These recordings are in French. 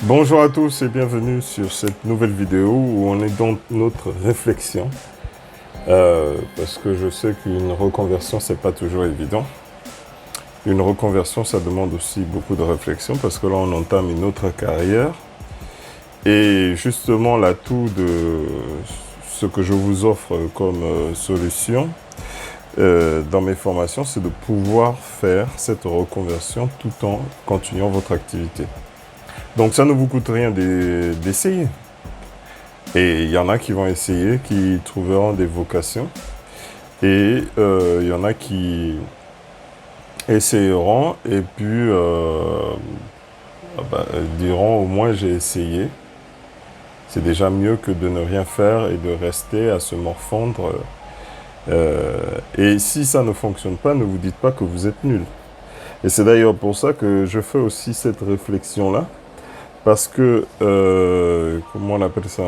Bonjour à tous et bienvenue sur cette nouvelle vidéo où on est dans notre réflexion. Parce que je sais qu'une reconversion, c'est pas toujours évident. Une reconversion, ça demande aussi beaucoup de réflexion parce que là, on entame une autre carrière. Et justement, l'atout de ce que je vous offre comme solution dans mes formations, c'est de pouvoir faire cette reconversion tout en continuant votre activité. Donc ça ne vous coûte rien d'essayer. Et il y en a qui vont essayer, qui trouveront des vocations. Et il y en a qui essayeront et puis diront au moins j'ai essayé. C'est déjà mieux que de ne rien faire et de rester à se morfondre. Et si ça ne fonctionne pas, ne vous dites pas que vous êtes nul. Et c'est d'ailleurs pour ça que je fais aussi cette réflexion-là. Parce que, comment on appelle ça?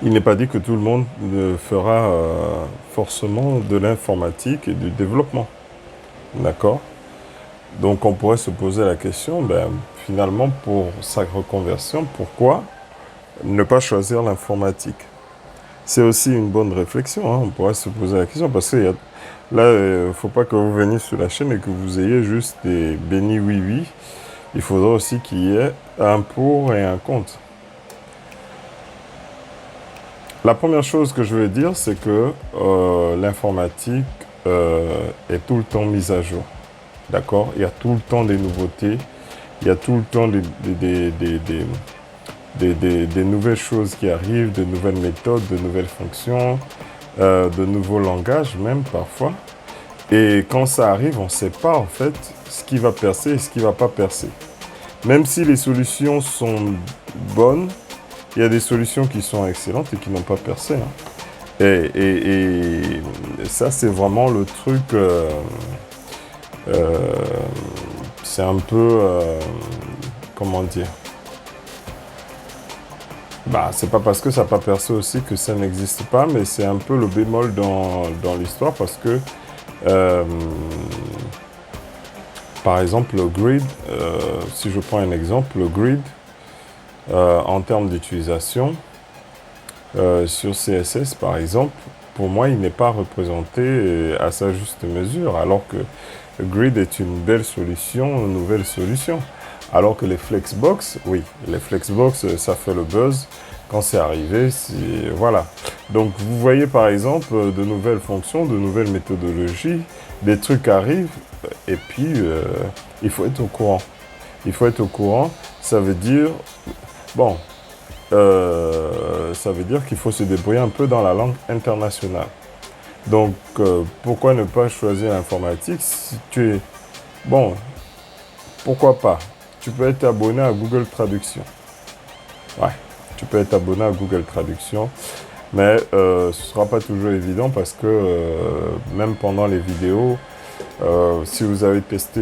Il n'est pas dit que tout le monde fera forcément de l'informatique et du développement. D'accord? Donc on pourrait se poser la question, finalement, pour sa reconversion, pourquoi ne pas choisir l'informatique? C'est aussi une bonne réflexion, hein. On pourrait se poser la question, parce que là, il ne faut pas que vous veniez sur la chaîne et que vous ayez juste des bénis oui-oui. Il faudra aussi qu'il y ait un pour et un contre. La première chose que je veux dire, c'est que l'informatique est tout le temps mise à jour. D'accord? Il y a tout le temps des nouveautés, il y a tout le temps des nouvelles choses qui arrivent, de nouvelles méthodes, de nouvelles fonctions, de nouveaux langages même parfois. Et quand ça arrive, on ne sait pas en fait ce qui va percer et ce qui ne va pas percer. Même si les solutions sont bonnes, il y a des solutions qui sont excellentes et qui n'ont pas percé, hein. Et ça, c'est vraiment le truc. C'est un peu. Comment dire? C'est pas parce que ça n'a pas percé aussi que ça n'existe pas, mais c'est un peu le bémol dans l'histoire parce que. euh, Par exemple, le grid, si je prends un exemple, le grid, en termes d'utilisation, sur CSS par exemple, pour moi, il n'est pas représenté à sa juste mesure, alors que Grid est une belle solution, une nouvelle solution. Alors que les Flexbox, oui, les Flexbox, ça fait le buzz quand c'est arrivé, voilà. Donc vous voyez par exemple de nouvelles fonctions, de nouvelles méthodologies, des trucs arrivent, et puis il faut être au courant. Il faut être au courant, ça veut dire, bon, ça veut dire qu'il faut se débrouiller un peu dans la langue internationale. Donc, pourquoi ne pas choisir l'informatique si tu es... Bon, pourquoi pas? Tu peux être abonné à Google Traduction. Ouais, tu peux être abonné à Google Traduction. Mais ce ne sera pas toujours évident parce que même pendant les vidéos, si vous avez testé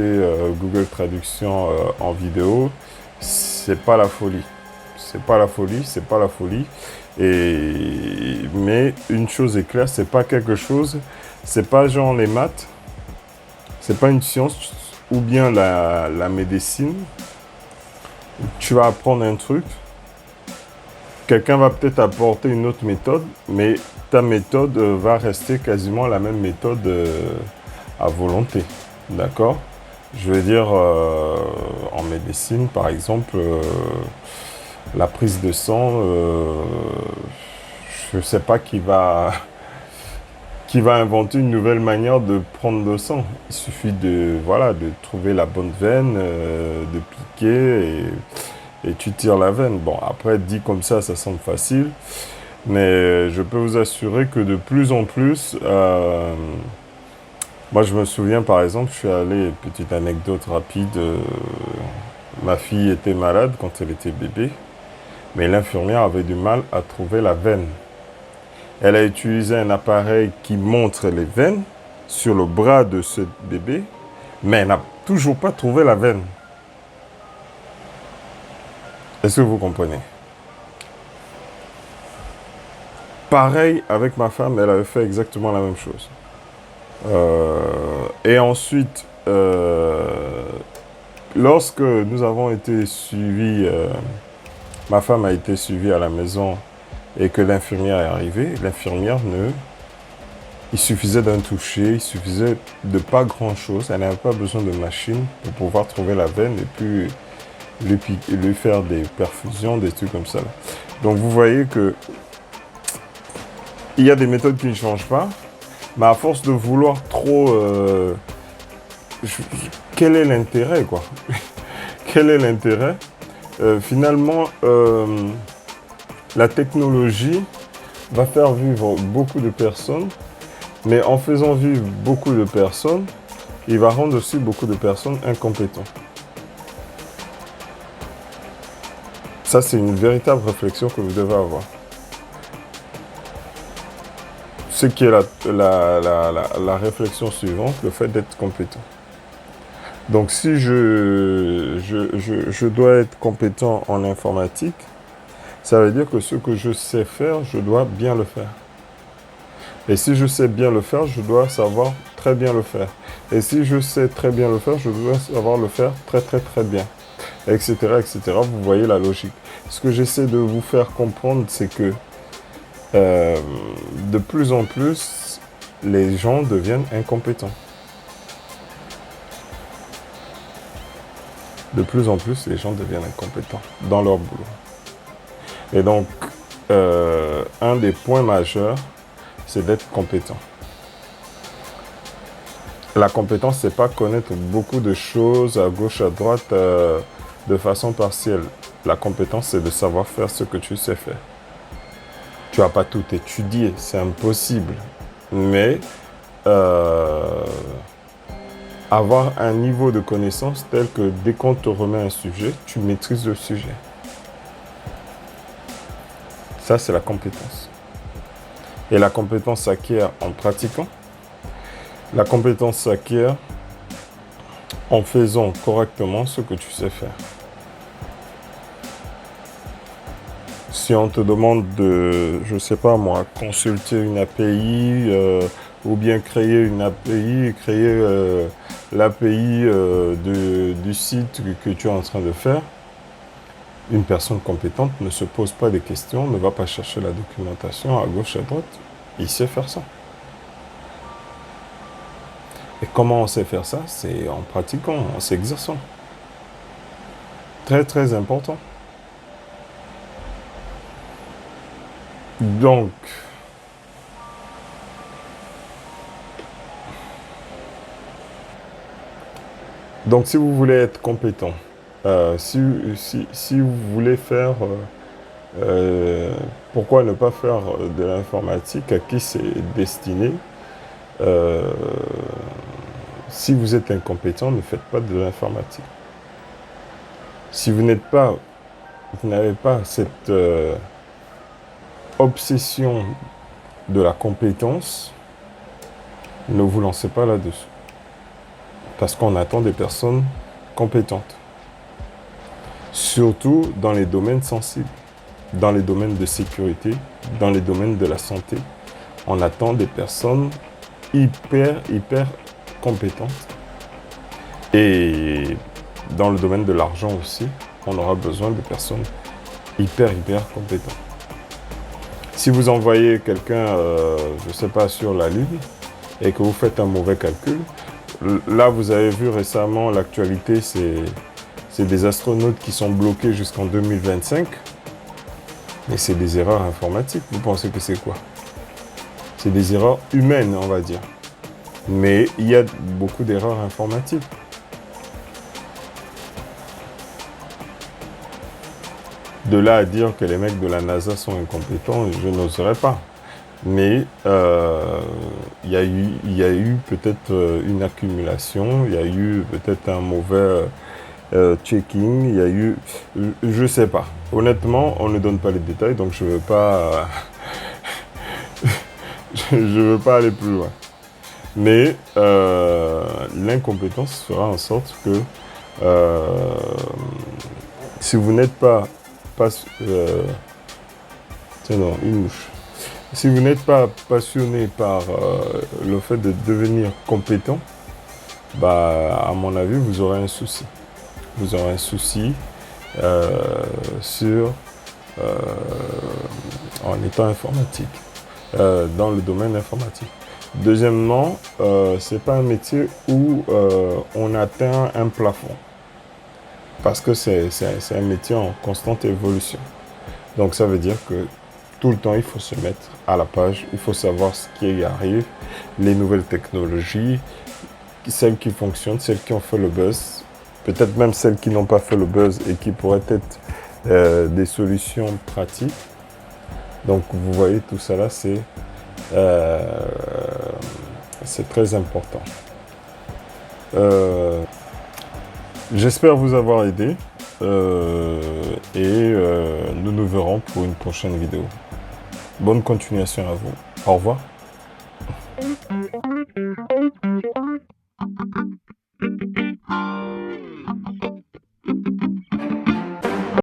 Google Traduction en vidéo, c'est pas la folie. C'est pas la folie, c'est pas la folie. Mais une chose est claire, c'est pas quelque chose, c'est pas genre les maths, c'est pas une science ou bien la médecine. Tu vas apprendre un truc, quelqu'un va peut-être apporter une autre méthode, mais ta méthode va rester quasiment la même méthode à volonté. D'accord? Je veux dire, en médecine, par exemple, la prise de sang, je ne sais pas qui va inventer une nouvelle manière de prendre le sang. Il suffit voilà, de trouver la bonne veine, de piquer et tu tires la veine. Bon, après, dit comme ça semble facile. Mais je peux vous assurer que de plus en plus, moi je me souviens par exemple, je suis allé, petite anecdote rapide, ma fille était malade quand elle était bébé, mais l'infirmière avait du mal à trouver la veine. Elle a utilisé un appareil qui montre les veines sur le bras de ce bébé, mais elle n'a toujours pas trouvé la veine. Est-ce que vous comprenez? Pareil avec ma femme, elle avait fait exactement la même chose. Et ensuite, lorsque nous avons été suivis, ma femme a été suivie à la maison et que l'infirmière est arrivée, il suffisait d'un toucher, il suffisait de pas grand-chose. Elle n'avait pas besoin de machine pour pouvoir trouver la veine et puis lui faire des perfusions, des trucs comme ça. Donc vous voyez que il y a des méthodes qui ne changent pas, mais à force de vouloir trop... quel est l'intérêt, quoi? Quel est l'intérêt? Finalement, la technologie va faire vivre beaucoup de personnes, mais en faisant vivre beaucoup de personnes, il va rendre aussi beaucoup de personnes incompétentes. Ça, c'est une véritable réflexion que vous devez avoir. Ce qui est la réflexion suivante, le fait d'être compétent. Donc, si je dois être compétent en informatique, ça veut dire que ce que je sais faire, je dois bien le faire. Et si je sais bien le faire, je dois savoir très bien le faire. Et si je sais très bien le faire, je dois savoir le faire très très très bien. Etc. etc. Vous voyez la logique. Ce que j'essaie de vous faire comprendre, c'est que de plus en plus, les gens deviennent incompétents. De plus en plus, les gens deviennent incompétents dans leur boulot. Et donc, un des points majeurs, c'est d'être compétent. La compétence, c'est pas connaître beaucoup de choses à gauche, à droite, de façon partielle. La compétence, c'est de savoir faire ce que tu sais faire. Tu vas pas tout étudier, c'est impossible. Mais avoir un niveau de connaissance tel que dès qu'on te remet un sujet, tu maîtrises le sujet. Ça, c'est la compétence. Et la compétence s'acquiert en pratiquant. La compétence s'acquiert en faisant correctement ce que tu sais faire. Si on te demande de, je sais pas moi, consulter une API ou bien créer une API, créer l'API du site que tu es en train de faire, une personne compétente ne se pose pas des questions, ne va pas chercher la documentation à gauche, à droite. Il sait faire ça. Et comment on sait faire ça? C'est en pratiquant, en s'exerçant. Très, très important. Donc, si vous voulez être compétent, si vous voulez faire, pourquoi ne pas faire de l'informatique? À qui c'est destiné? Si vous êtes incompétent, ne faites pas de l'informatique. Si vous n'avez pas cette obsession de la compétence, ne vous lancez pas là-dessus. Parce qu'on attend des personnes compétentes. Surtout dans les domaines sensibles, dans les domaines de sécurité, dans les domaines de la santé. On attend des personnes hyper compétentes. Et dans le domaine de l'argent aussi, on aura besoin de personnes hyper compétentes. Si vous envoyez quelqu'un, je ne sais pas, sur la Lune, et que vous faites un mauvais calcul, là vous avez vu récemment l'actualité, c'est des astronautes qui sont bloqués jusqu'en 2025. Mais c'est des erreurs informatiques. Vous pensez que c'est quoi? C'est des erreurs humaines, on va dire. Mais il y a beaucoup d'erreurs informatiques. De là à dire que les mecs de la NASA sont incompétents, je n'oserais pas. Mais il y a eu peut-être une accumulation, il y a eu peut-être un mauvais checking, il y a eu... Je ne sais pas. Honnêtement, on ne donne pas les détails, donc je ne veux pas... je veux pas aller plus loin. Mais l'incompétence fera en sorte que si vous n'êtes pas non, une mouche. Si vous n'êtes pas passionné par le fait de devenir compétent, bah, à mon avis, vous aurez un souci. vous aurez un souci en étant informatique, dans le domaine informatique. Deuxièmement, c'est pas un métier où on atteint un plafond, parce que c'est un métier en constante évolution. Donc ça veut dire que tout le temps, il faut se mettre à la page, il faut savoir ce qui arrive, les nouvelles technologies, celles qui fonctionnent, celles qui ont fait le buzz, peut-être même celles qui n'ont pas fait le buzz et qui pourraient être des solutions pratiques. Donc vous voyez, tout ça là, c'est très important. J'espère vous avoir aidé et nous nous verrons pour une prochaine vidéo. Bonne continuation à vous. Au revoir.